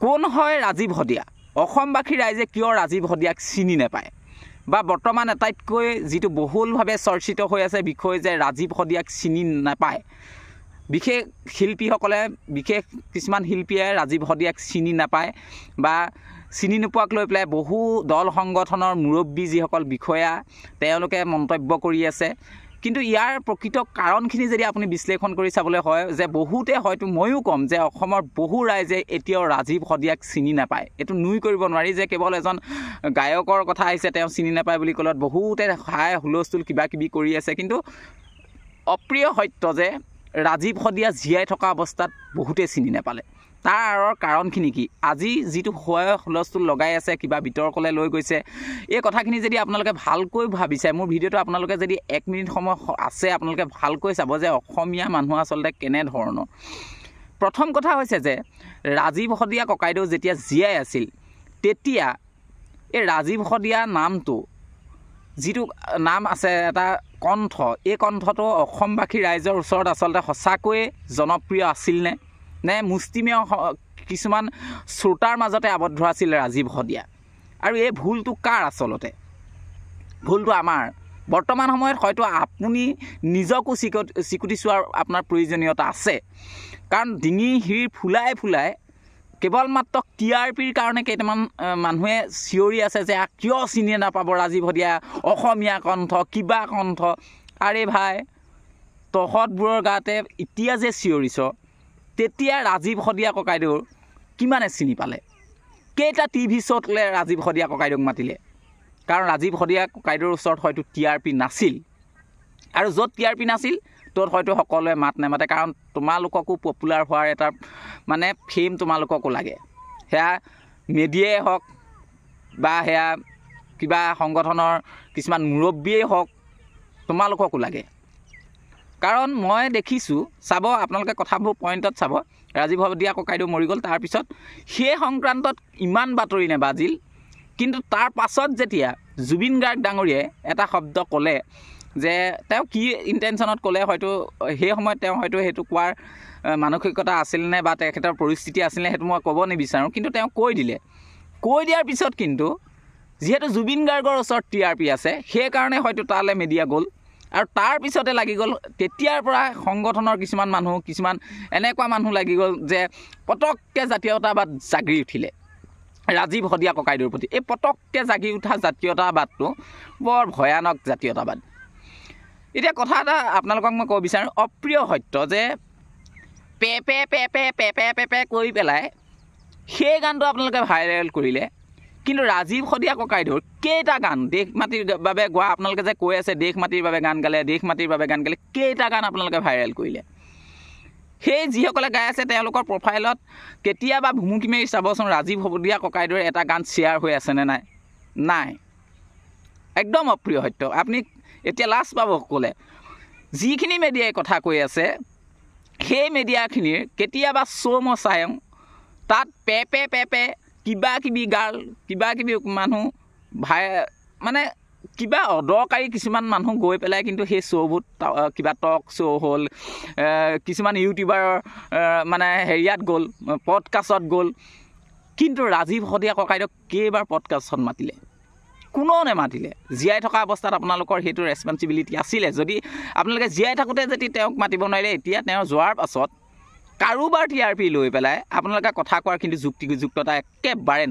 কোন হয় ৰাজীৱ হদিয়া অসমবাসী ৰাইজে কিয় ৰাজীৱ হদিয়াক চিনি নাপায় বা বৰ্তমান এটাইতকৈ যিটো বহুলভাৱে চৰ্চিত হৈ আছে বিষয় যে ৰাজীৱ হদিয়াক চিনি নাপায় বিশেষ শিল্পীসকলে বিশেষ কিছুমান শিল্পীয়ে ৰাজীৱ হদিয়াক চিনি নাপায় বা চিনি নোপোৱাক লৈ পেলাই বহু দল সংগঠনৰ মুৰব্বী যিসকল বিষয়া তেওঁলোকে মন্তব্য কৰি আছে কিন্তু ইয়াৰ প্ৰকৃত কাৰণখিনি যদি আপুনি বিশ্লেষণ কৰি চাবলৈ হয় যে বহুতে হয়তো ময়ো কম যে অসমৰ বহু ৰাইজে এতিয়াও ৰাজীৱ হদিয়াক চিনি নাপায় এইটো নুই কৰিব নোৱাৰি যে কেৱল এজন গায়কৰ কথা আহিছে তেওঁ চিনি নাপায় বুলি ক'লত বহুতে হাই হুলস্থুল কিবা কিবি কৰি আছে কিন্তু অপ্ৰিয় সত্য যে ৰাজীৱ হদিয়া জীয়াই থকা অৱস্থাত বহুতে চিনি নাপালে তাৰ আঁৰৰ কাৰণখিনি কি আজি যিটো হুলস্থুল লগাই আছে কিবা বিতৰ্কলৈ লৈ গৈছে এই কথাখিনি যদি আপোনালোকে ভালকৈ ভাবিছে মোৰ ভিডিঅ'টো আপোনালোকে যদি 1 মিনিট সময় আছে আপোনালোকে ভালকৈ চাব যে অসমীয়া মানুহ আচলতে কেনেধৰণৰ প্ৰথম কথা হৈছে যে ৰাজীৱ হদিয়া ককাইদেউ যেতিয়া জীয়াই আছিল তেতিয়া এই ৰাজীৱ হদিয়া নামটো যিটো নাম আছে এটা কণ্ঠ এই কণ্ঠটো অসমবাসী ৰাইজৰ ওচৰত আচলতে সঁচাকৈয়ে জনপ্ৰিয় আছিল নে মুষ্টিমেয় কিছুমান শ্ৰোতাৰ মাজতে আবদ্ধ আছিল ৰাজীৱ হদিয়া আৰু এই ভুলটো কাৰ আচলতে ভুলটো আমাৰ বৰ্তমান সময়ত হয়তো আপুনি নিজকো চিকুটি চোৱাৰ আপোনাৰ প্ৰয়োজনীয়তা আছে কাৰণ ডিঙি হিৰ ফুলাই কেৱল মাত্ৰ টিআৰপিৰ কাৰণে কেইটামান মানুহে চিঞৰি আছে যে কিয় চিনি নাপাব ৰাজীৱ হদিয়া অসমীয়া কণ্ঠ কিবা কণ্ঠ আৰে ভাই তহঁতবোৰৰ গাতে এতিয়া যে চিঞৰিছ তেতিয়া ৰাজীৱ হদিয়া ককাইদেউৰ কিমানে চিনি পালে কেইটা টিভি শ্ব'তলে ৰাজীৱ হদিয়া ককাইদেউক মাতিলে কাৰণ ৰাজীৱ হদিয়া ককাইদেউৰ ওচৰত হয়তো টিআৰপি নাছিল আৰু য'ত টিআৰপি নাছিল ত'ত হয়তো সকলোৱে মাত নেমাতে কাৰণ তোমালোককো পপুলাৰ হোৱাৰ এটা মানে ফেম তোমালোককো লাগে সেয়া মিডিয়াই হওক বা সেয়া কিবা সংগঠনৰ কিছুমান মুৰব্বীয়েই হওক তোমালোককো লাগে কাৰণ মই দেখিছোঁ চাব আপোনালোকে কথাবোৰ পইণ্টত চাব ৰাজীৱ হদিয়া ককাইদেউ মৰি গ'ল তাৰপিছত সেই সংক্ৰান্তত ইমান বাতৰি নেবাজিল কিন্তু তাৰ পাছত যেতিয়া জুবিন গাৰ্গ ডাঙৰীয়াই এটা শব্দ ক'লে যে তেওঁ কি ইণ্টেনশ্যনত ক'লে হয়তো সেই সময়ত তেওঁ হয়তো সেইটো কোৱাৰ মানসিকতা আছিল নে বা তেখেতৰ পৰিস্থিতি আছিল নে সেইটো মই ক'ব নিবিচাৰোঁ কিন্তু তেওঁ কৈ দিয়াৰ পিছত কিন্তু যিহেতু জুবিন গাৰ্গৰ ওচৰত টিআৰপি আছে সেইকাৰণে হয়তো তালৈ মিডিয়া গ'ল আৰু তাৰ পিছতে লাগি গ'ল তেতিয়াৰ পৰা সংগঠনৰ কিছুমান মানুহ কিছুমান এনেকুৱা মানুহ লাগি গ'ল যে পটককৈ জাতীয়তাবাদ জাগি উঠিলে ৰাজীৱ হদিয়া ককাইদেউৰ প্ৰতি এই পটককৈ জাগি উঠা জাতীয়তাবাদটো বৰ ভয়ানক জাতীয়তাবাদ এতিয়া কথা এটা আপোনালোকক মই ক'ব বিচাৰোঁ অপ্ৰিয় সত্য যে পে কৰি পেলাই সেই গানটো আপোনালোকে ভাইৰেল কৰিলে কিন্তু ৰাজীৱ হদিয়া ককাইদেউৰ কেইটা গান দেশ মাটিৰ বাবে গোৱা আপোনালোকে যে কৈ আছে দেশ মাটিৰ বাবে গান গালে কেইটা গান আপোনালোকে ভাইৰেল কৰিলে সেই যিসকলে গাই আছে তেওঁলোকৰ প্ৰফাইলত কেতিয়াবা ভুমুকি মাৰি চাবচোন ৰাজীৱ হদিয়া ককাইদেউৰ এটা গান শ্বেয়াৰ হৈ আছেনে নাই একদম অপ্ৰিয় সত্য আপুনি এতিয়া লাজ পাব ক'লে যিখিনি মিডিয়াই কথা কৈ আছে সেই মিডিয়াখিনিৰ কেতিয়াবা শ্ব' মই চাওঁ তাত পে কিবা কিবি গাল কিবা কিবি মানুহ মানে কিবা অদৰকাৰী কিছুমান মানুহ গৈ পেলাই কিন্তু সেই শ্ব'বোৰত কিবা টক শ্ব' হ'ল কিছুমান ইউটিউবাৰৰ মানে হেৰিয়াত গ'ল পডকাষ্টত গ'ল কিন্তু ৰাজীৱ হদিয়া ককাইদেউক কেইবাৰ পডকাষ্টত মাতিলে কোনো নেমাতিলে জীয়াই থকা অৱস্থাত আপোনালোকৰ সেইটো ৰেছপঞ্চিবিলিটি আছিলে যদি আপোনালোকে জীয়াই থাকোঁতে যদি তেওঁক মাতিব নোৱাৰিলে এতিয়া তেওঁ যোৱাৰ পাছত কাৰোবাৰ টিআৰপি লৈ পেলাই আপোনালোকে কথা কোৱাৰ কিন্তু যুক্তিযুক্ততা একেবাৰে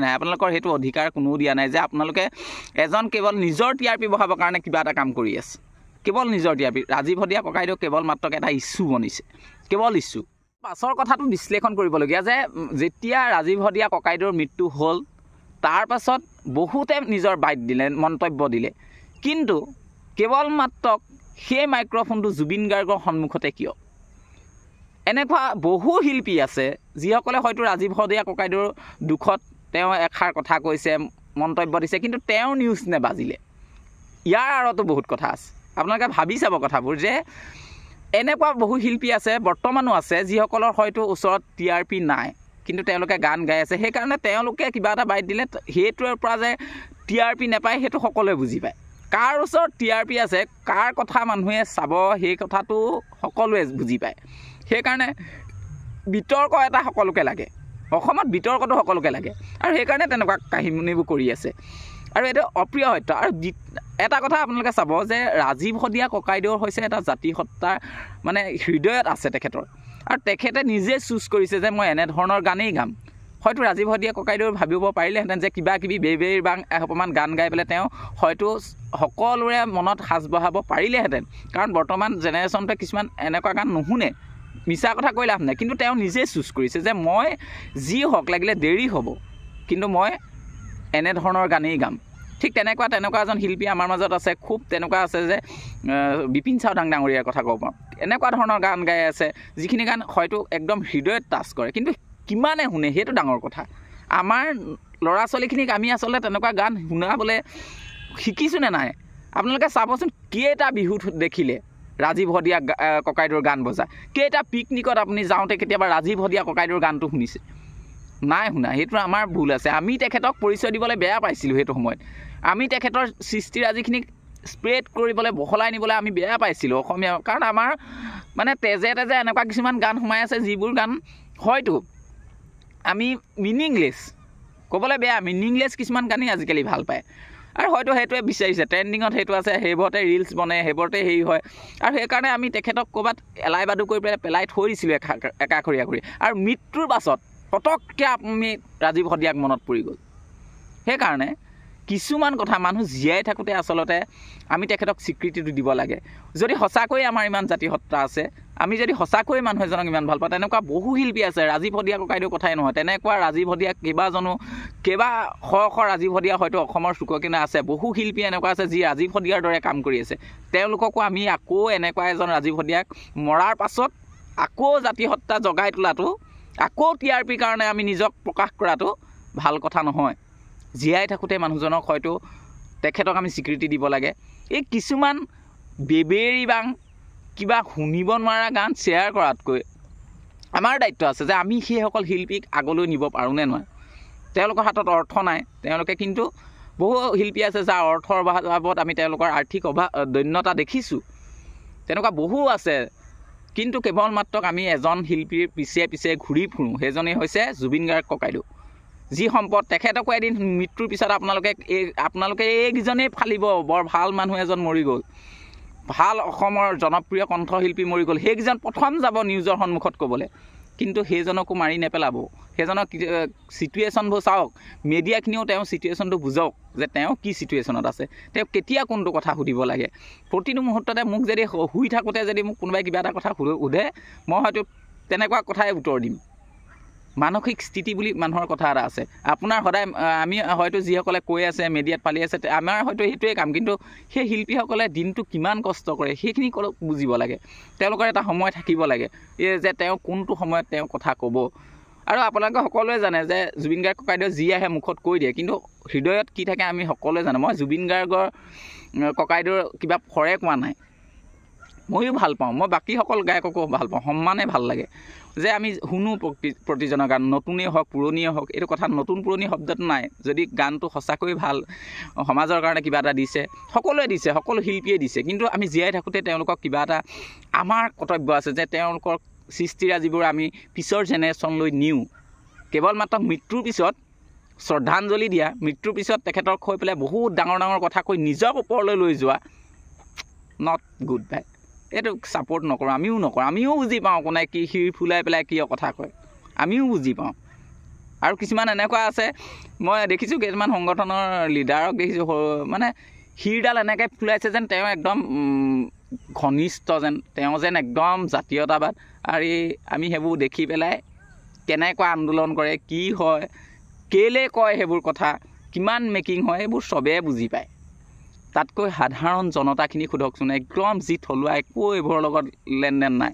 নাই আপোনালোকৰ সেইটো অধিকাৰ কোনো দিয়া নাই যে আপোনালোকে এজন কেৱল নিজৰ টিআৰপি বঢ়াবৰ কাৰণে কিবা এটা কাম কৰি আছে কেৱল নিজৰ টিআৰপি ৰাজীৱ হদিয়া ককাইদেউ কেৱল মাত্ৰ এটা ইছ্যু বনিছে কেৱল ইছ্যু পাছৰ কথাটো বিশ্লেষণ কৰিবলগীয়া যে যেতিয়া ৰাজীৱ হদিয়া ককাইদেউৰ মৃত্যু হ'ল তাৰ পাছত বহুতে নিজৰ বাইট দিলে মন্তব্য দিলে কিন্তু কেৱল মাত্ৰ সেই মাইক্ৰফোনটো জুবিন গাৰ্গৰ সন্মুখতে কিয় এনেকুৱা বহু শিল্পী আছে যিসকলে হয়তো ৰাজীৱ হদিয়া ককাইদেউৰ দুখত তেওঁ এষাৰ কথা কৈছে মন্তব্য দিছে কিন্তু তেওঁ নিউজ নেবাজিলে ইয়াৰ আঁৰতো বহুত কথা আছে আপোনালোকে ভাবি চাব কথাবোৰ যে এনেকুৱা বহু শিল্পী আছে বৰ্তমানো আছে যিসকলৰ হয়তো ওচৰত টিআৰপি নাই কিন্তু তেওঁলোকে গান গাই আছে সেইকাৰণে তেওঁলোকে কিবা এটা বাইট দিলে সেইটোৰ পৰা যে টিআৰপি নাপায় সেইটো সকলোৱে বুজি পায় কাৰ ওচৰত টিআৰপি আছে কাৰ কথা মানুহে চাব সেই কথাটো সকলোৱে বুজি পায় সেইকাৰণে বিতৰ্ক এটা সকলোকে লাগে অসমত বিতৰ্কটো সকলোকে লাগে আৰু সেইকাৰণে তেনেকুৱা কাহিনীবোৰ কৰি আছে আৰু এইটো অপ্ৰিয় সত্য। আৰু এটা কথা আপোনালোকে চাব যে ৰাজীৱ শদিয়া ককাইদেউ হৈছে এটা জাতি সত্তাৰ মানে হৃদয়ত আছে তেখেতৰ, আৰু তেখেতে নিজে চুজ কৰিছে যে মই এনেধৰণৰ গানেই গাম। হয়তো ৰাজীৱ শদিয়া ককাইদেউ ভাবিব পাৰিলেহেঁতেন যে কিবা কিবি বেবেৰ বাং অকণমান গান গাই পেলাই তেওঁ হয়তো সকলোৰে মনত সাজ বহাব পাৰিলেহেঁতেন, কাৰণ বৰ্তমান জেনেৰেশ্যনটোৱে কিছুমান এনেকুৱা গান নুশুনে, মিছা কথা কৈ লাভ নাই। কিন্তু তেওঁ নিজে চুজ কৰিছে যে মই যি হওক লাগিলে দেৰি হ'ব কিন্তু মই এনেধৰণৰ গানেই গাম। ঠিক তেনেকুৱা এজন শিল্পী আমাৰ মাজত আছে, খুব তেনেকুৱা আছে যে বিপিন চাওডাং ডাঙৰীয়াৰ কথা ক'ব পাৰোঁ। এনেকুৱা ধৰণৰ গান গাই আছে যিখিনি গান হয়তো একদম হৃদয়ত টাচ কৰে, কিন্তু কিমানে শুনে সেইটো ডাঙৰ কথা। আমাৰ ল'ৰা ছোৱালীখিনিক আমি আচলতে তেনেকুৱা গান শুনাবলৈ শিকিছোঁ নে নাই আপোনালোকে চাবচোন। কেইটা বিহুত দেখিলে ৰাজীৱ শদিয়া ককাইদেউৰ গান বজা, কেইটা পিকনিকত আপুনি যাওঁতে কেতিয়াবা ৰাজীৱ শদিয়া ককাইদেউৰ গানটো শুনিছে? নাই শুনা। সেইটো আমাৰ ভুল আছে। আমি তেখেতক পৰিচয় দিবলৈ বেয়া পাইছিলোঁ সেইটো সময়ত। আমি তেখেতৰ সৃষ্টিৰাজিখিনিক স্প্ৰেড কৰিবলৈ বহলাই নিবলৈ আমি বেয়া পাইছিলোঁ অসমীয়া, কাৰণ আমাৰ মানে তেজে তেজে এনেকুৱা কিছুমান গান সোমাই আছে যিবোৰ গান হয়তো আমি মিনিংলেছ, ক'বলৈ বেয়া, মিনিংলেছ কিছুমান গানেই আজিকালি ভাল পায় আৰু হয়তো সেইটোৱে বিচাৰিছে, ট্ৰেণ্ডিঙত সেইটো আছে, সেইবোৰতে ৰিলছ বনে, সেইবোৰতে হেৰি হয়। আৰু সেইকাৰণে আমি তেখেতক ক'ৰবাত এলাই বাদু কৰি পেলাই থৈ দিছিলোঁ একাষৰীয়া কৰি, আৰু মৃত্যুৰ পাছত পটককৈ আমি ৰাজীৱ শদিয়াক মনত পৰি গ'ল। সেইকাৰণে কিছুমান কথা মানুহ জীয়াই থাকোঁতে আচলতে আমি তেখেতক স্বীকৃতিটো দিব লাগে। যদি সঁচাকৈয়ে আমাৰ ইমান জাতি সত্তা আছে, আমি যদি সঁচাকৈয়ে মানুহ এজনক ইমান ভাল পাওঁ, তেনেকুৱা বহু শিল্পী আছে। ৰাজীৱ শদিয়া ককাইদেউ কথাই নহয়, তেনেকুৱা ৰাজীৱ শদিয়া কেইবা শ ৰাজীৱ শদিয়া হয়তো অসমৰ চুককিনা আছে। বহু শিল্পী এনেকুৱা আছে যি ৰাজীৱ শদিয়াৰ দৰে কাম কৰি আছে। তেওঁলোককো আমি আকৌ এনেকুৱা এজন ৰাজীৱ শদিয়াক মৰাৰ পাছত আকৌ জাতি সত্তা জগাই তোলাটো, আকৌ TRPৰ কাৰণে আমি নিজক প্ৰকাশ কৰাটো ভাল কথা নহয়। জীয়াই থাকোঁতে মানুহজনক হয়তো তেখেতক আমি স্বীকৃতি দিব লাগে। এই কিছুমান বেবেৰী বাং কিবা শুনিব নোৱাৰা গান শ্বেয়াৰ কৰাতকৈ আমাৰ দায়িত্ব আছে যে আমি সেইসকল শিল্পীক আগলৈ নিব পাৰোঁনে নহয়। তেওঁলোকৰ হাতত অৰ্থ নাই, তেওঁলোকে কিন্তু বহু শিল্পী আছে যাৰ অৰ্থৰ অভাৱত আমি তেওঁলোকৰ আৰ্থিক দৈন্যতা দেখিছোঁ, তেনেকুৱা বহু আছে। কিন্তু কেৱল মাত্ৰ আমি এজন শিল্পীৰ পিছে পিছে ঘূৰি ফুৰোঁ, সেইজনেই হৈছে জুবিন গাৰ্গ ককাইদেউ। যি সম্পদ তেখেতকো এদিন মৃত্যুৰ পিছত আপোনালোকে এইকেইজনেই ফালিব, বৰ ভাল মানুহ এজন মৰি গ'ল, ভাল অসমৰ জনপ্ৰিয় কণ্ঠশিল্পী মৰি গ'ল, সেইকেইজন প্ৰথম যাব নিউজৰ সন্মুখত ক'বলৈ। কিন্তু সেইজনকো মাৰি নেপেলাব, সেইজনক ছিটুৱেশ্যনবোৰ চাওক, মিডিয়াখিনিও তেওঁ ছিটুৱেশ্যনটো বুজক যে তেওঁ কি ছিটুৱেশ্যনত আছে, তেওঁ কেতিয়া কোনটো কথা সুধিব লাগে। প্ৰতিটো মুহূৰ্ততে মোক যদি শুই থাকোঁতে যদি মোক কোনোবাই কিবা এটা কথা সোধে, মই হয়তো তেনেকুৱা কথাই উত্তৰ দিম। মানসিক স্থিতি বুলি মানুহৰ কথা এটা আছে। আপোনাৰ সদায় আমি হয়তো যিসকলে কৈ আছে মিডিয়াত পালি আছে, আমাৰ হয়তো সেইটোৱে কাম, কিন্তু সেই শিল্পীসকলে দিনটো কিমান কষ্ট কৰে সেইখিনি বুজিব লাগে। তেওঁলোকৰ এটা সময় থাকিব লাগে যে তেওঁ কোনটো সময়ত তেওঁ কথা ক'ব। আৰু আপোনালোকে সকলোৱে জানে যে জুবিন গাৰ্গ ককাইদেউ যি আহে মুখত কৈ দিয়ে, কিন্তু হৃদয়ত কি থাকে আমি সকলোৱে জানো। মই জুবিন গাৰ্গৰ ককাইদেউৰ কিবা ফৰে কোৱা নাই, ময়ো ভাল পাওঁ, মই বাকীসকল গায়ককো ভাল পাওঁ, সমানে ভাল লাগে যে আমি শুনো প্ৰতিজনৰ গান, নতুনেই হওক পুৰণিয়েই হওক। এইটো কথা নতুন পুৰণি শব্দটো নাই। যদি গানটো সঁচাকৈ ভাল, সমাজৰ কাৰণে কিবা এটা দিছে, সকলোৱে দিছে, সকলো শিল্পীয়ে দিছে, কিন্তু আমি জীয়াই থাকোঁতে তেওঁলোকক কিবা এটা আমাৰ কৰ্তব্য আছে যে তেওঁলোকৰ সৃষ্টিৰাজিবোৰ আমি পিছৰ জেনেৰেশ্যনলৈ নিওঁ। কেৱল মাত্ৰ মৃত্যুৰ পিছত শ্ৰদ্ধাঞ্জলি দিয়া, মৃত্যুৰ পিছত তেখেতক কৈ পেলাই বহুত ডাঙৰ ডাঙৰ কথা কৈ নিজক ওপৰলৈ লৈ যোৱা, নট গুড ভাই। এইটো ছাপোৰ্ট নকৰোঁ, আমিও নকৰোঁ। আমিও বুজি পাওঁ কোনে কি শিৰ ফুলাই পেলাই কি কথা কয়, আমিও বুজি পাওঁ। আৰু কিছুমান এনেকুৱা আছে, মই দেখিছোঁ কিছুমান সংগঠনৰ লিডাৰক দেখিছোঁ, মানে শিৰডাল এনেকৈ ফুলাইছে যেন তেওঁ একদম ঘনিষ্ঠ, যেন তেওঁ যেন একদম জাতীয়তাবাদ। আৰু আমি সেইবোৰ দেখি পেলাই কেনেকুৱা আন্দোলন কৰে, কি হয়, কেলৈ কয় সেইবোৰ কথা, কিমান মেকিং হয়, এইবোৰ চবেই বুজি পায়। তাতকৈ সাধাৰণ জনতাখিনি সোধকচোন, একদম যি থলুৱা, একো এইবোৰৰ লগত লেনদেন নাই।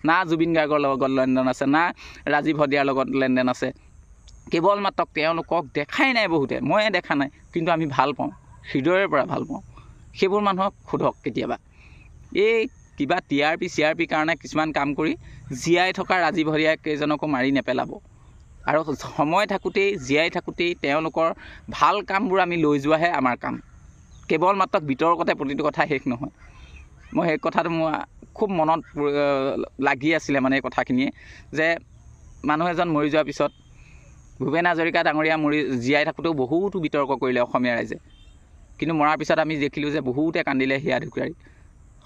না জুবিন গাৰ্গৰ লগত লেনদেন আছে, না ৰাজীৱ শদিয়াৰ লগত লেনদেন আছে। কেৱল মাত্ৰ তেওঁলোকক দেখাই নাই বহুতে, ময়ে দেখা নাই, কিন্তু আমি ভাল পাওঁ, হৃদয়ৰ পৰা ভাল পাওঁ। সেইবোৰ মানুহক সোধক কেতিয়াবা। এই কিবা TRP কাৰণে কিছুমান কাম কৰি জীয়াই থকা ৰাজীৱ শদিয়া কেইজনকো মাৰি নেপেলাব। আৰু সময় থাকোঁতেই, জীয়াই থাকোঁতেই তেওঁলোকৰ ভাল কামবোৰ আমি লৈ যোৱাহে আমাৰ কাম। কেৱল মাত্ৰ বিতৰ্কতে প্ৰতিটো কথা শেষ নহয়। মই সেই কথাটো মোৰ খুব মনত লাগি আছিলে, মানে এই কথাখিনিয়ে যে মানুহ এজন মৰি যোৱাৰ পিছত ভূপেন হাজৰিকা ডাঙৰীয়া জীয়াই থাকোঁতেও বহুতো বিতৰ্ক কৰিলে অসমীয়া ৰাইজে, কিন্তু মৰাৰ পিছত আমি দেখিলোঁ যে বহুতে কান্দিলে হিয়া ঢুকুৱাই।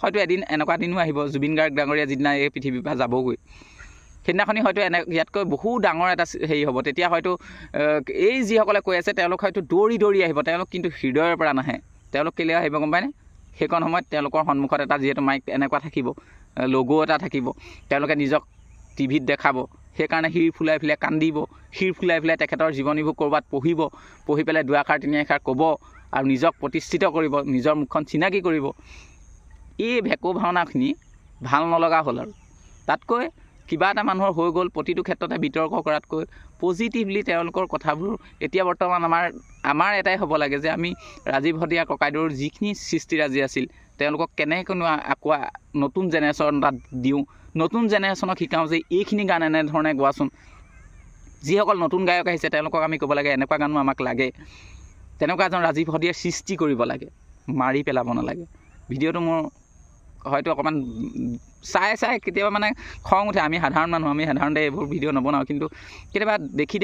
হয়তো এদিন এনেকুৱা দিনো আহিব, জুবিন গাৰ্গ ডাঙৰীয়া যিদিনা এই পৃথিৱীৰ পৰা যাবগৈ, সেইদিনাখনি হয়তো ইয়াতকৈ বহু ডাঙৰ এটা হেৰি হ'ব। তেতিয়া হয়তো এই যিসকলে কৈ আছে তেওঁলোক হয়তো দৌৰি দৌৰি আহিব, তেওঁলোক কিন্তু হৃদয়ৰ পৰা নাহে। তেওঁলোক কেলৈ আহিব গম পায়নে? সেইকণ সময়ত তেওঁলোকৰ সন্মুখত এটা যিহেতু মাইক এনেকুৱা থাকিব, লগো এটা থাকিব, তেওঁলোকে নিজক টিভিত দেখাব, সেইকাৰণে শিৰ ফুলাই ফুলাই কান্দিব, শিৰ ফুলাই ফুলাই তেখেতৰ জীৱনীবোৰ ক'ৰবাত পঢ়ি পেলাই দুআষাৰ তিনি আষাৰ ক'ব আৰু নিজক প্ৰতিষ্ঠিত কৰিব, নিজৰ মুখখন চিনাকি কৰিব। এই ভেকু ভাওনাখিনি ভাল নলগা হ'ল। আৰু তাতকৈ কিবা এটা মানুহৰ হৈ গ'ল, প্ৰতিটো ক্ষেত্ৰতে বিতৰ্ক কৰাতকৈ পজিটিভলি তেওঁলোকৰ কথাবোৰ এতিয়া বৰ্তমান আমাৰ এটাই হ'ব লাগে যে আমি ৰাজীৱ শদিয়া ককাইদেউৰ যিখিনি সৃষ্টিৰাজি আছিল তেওঁলোকক কেনেকৈনো আকৌ নতুন জেনেৰেশ্যন তাত দিওঁ, নতুন জেনেৰেশ্যনক শিকাওঁ যে এইখিনি গান এনেধৰণে গোৱাচোন। যিসকল নতুন গায়ক আহিছে তেওঁলোকক আমি ক'ব লাগে এনেকুৱা গানো আমাক লাগে, তেনেকুৱা এজন ৰাজীৱ শদিয়াৰ সৃষ্টি কৰিব লাগে, মাৰি পেলাব নালাগে। ভিডিঅ'টো মোৰ হয়তো অকণমান চাই কেতিয়াবা মানে খং উঠে। আমি সাধাৰণ মানুহ, আমি সাধাৰণতে এইবোৰ ভিডিঅ' নবনাওঁ, কিন্তু কেতিয়াবা দেখি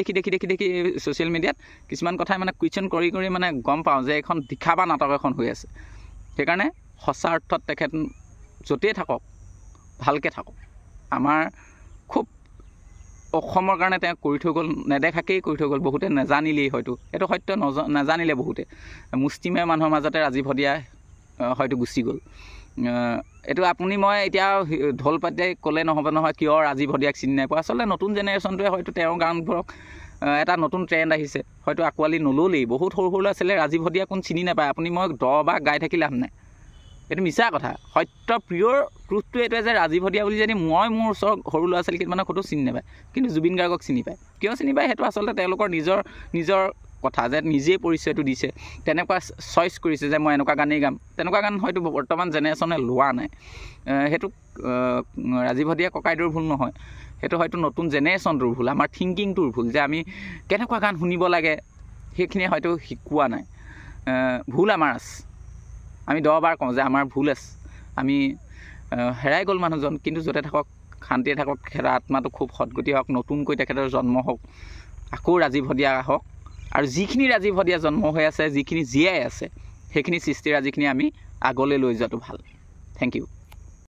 ছ'চিয়েল মিডিয়াত কিছুমান কথাই মানে কুৱেশ্যন কৰি মানে গম পাওঁ যে এখন দিখাবা নাটক এখন হৈ আছে। সেইকাৰণে সঁচা অৰ্থত তেখেত য'তেই থাকক ভালকৈ থাকক। আমাৰ খুব অসমৰ কাৰণে তেওঁ কৰি থৈ গ'ল, নেদেখাকেই কৰি থৈ গ'ল, বহুতে নেজানিলেই হয়তো, এইটো সত্য, নাজানিলে বহুতে। মুষ্টিমেয় মানুহৰ মাজতে ৰাজীৱ শদিয়া হয়তো গুচি গ'ল। এইটো আপুনি মই এতিয়া ঢোল পাতি ক'লে নহ'ব নহয় কিয় ৰাজীৱ শদিয়াক চিনি নাই পোৱা। আচলতে নতুন জেনেৰেশ্যনটোৱে হয়তো তেওঁৰ গানবোৰক এটা নতুন ট্ৰেণ্ড আহিছে, হয়তো আঁকোৱালি নল'লেই। বহুত সৰু ল'ৰা ছোৱালীয়ে ৰাজীৱ শদিয়া কোন চিনি নাপায়। আপুনি মই 10 বাৰ গাই থাকি লাভ নাই, এইটো মিছা কথা। সত্য পিয়'ৰ প্ৰুফটো এইটোৱে যে ৰাজীৱ শদিয়া বুলি যদি মোৰ ওচৰৰ সৰু ল'ৰা ছোৱালী কেইটামানক ক'তো চিনি নাপায়, কিন্তু জুবিন গাৰ্গক চিনি পায়। কিয় চিনি পায় সেইটো আচলতে তেওঁলোকৰ নিজৰ কথা, যে নিজেই পৰিচয়টো দিছে, তেনেকুৱা চইচ কৰিছে যে মই এনেকুৱা গানেই গাম। তেনেকুৱা গান হয়তো বৰ্তমান জেনেৰেশ্যনে লোৱা নাই। সেইটো ৰাজীৱ শদিয়া ককাইদেউৰ ভুল নহয়, সেইটো হয়তো নতুন জেনেৰেশ্যনটোৰ ভুল, আমাৰ থিংকিংটোৰ ভুল, যে আমি কেনেকুৱা গান শুনিব লাগে সেইখিনি হয়তো শিকোৱা নাই। ভুল আমাৰ আছে, আমি 10 বাৰ কওঁ যে আমাৰ ভুল আছে। আমি হেৰাই গ'ল মানুহজন, কিন্তু য'তে থাকক শান্তিয়ে থাকক, তেখেতৰ আত্মাটো খুব সদগতি হওক, নতুনকৈ তেখেতৰ জন্ম হওক, আকৌ ৰাজীৱ শদিয়া আহক। আৰু যিখিনি ৰাজীৱ শদিয়া জন্ম হৈ আছে, যিখিনি জীয়াই আছে, সেইখিনি সৃষ্টিৰাজিখিনি আমি আগলৈ লৈ যোৱাটো ভাল। Thank U.